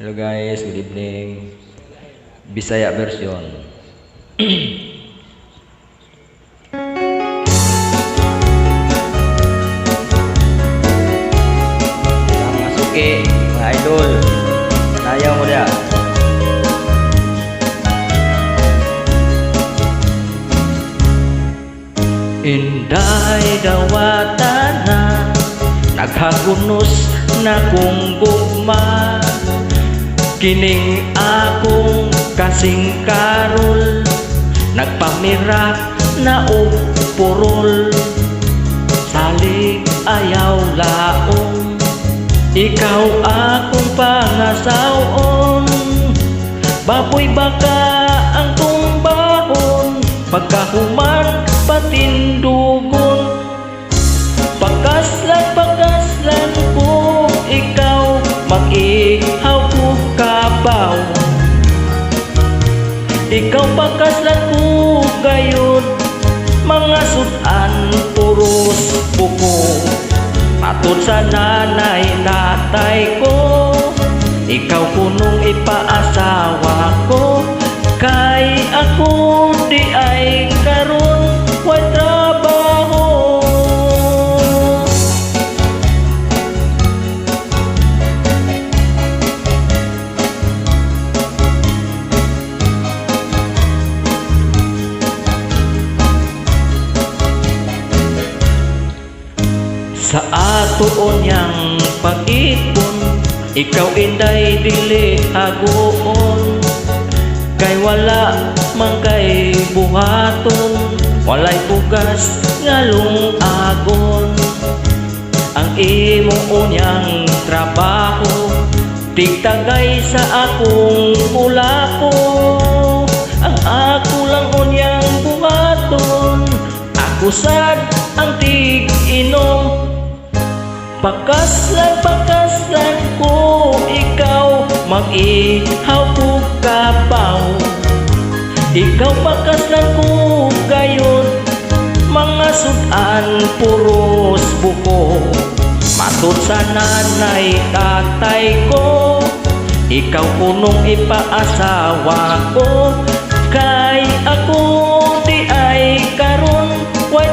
Hello guys, good evening. Bisaya version. Yang masuki, mga idol. Nayaw mo dia. Inday dawatan na naghagunos na kung gugma, kining akong kasing karol nagpamira na og purol, salig ayaw laong ikaw akong pangasawon, baboy baka ang tumbahon pagkahuman patindugon, pakaslan ko ikaw mag-ihaw ko kabaw, ikaw pakaslan ko gayon mga sudan puros buko, matod sa nanay natay ko ikaw kunong ipaasawa ko, kay ako di ay karon way trabaho. Sa atoon niyang pag-ipon, ikaw inday dili agoon, kay wala man kay buhaton, walay bugas ngalong agon. Ang imong unyang trabaho tigtagay sa akong kulako, ang ako lang unyang buhaton, ako sad ang tig-inom. Pakaslan ko ikaw mag-ihaw ko kabaw, ikaw pakaslan ko gayon mga sudan puros buko, matod sa nanay tatay ko ikaw kunong ipaasawa ko, kay ako di ay karon way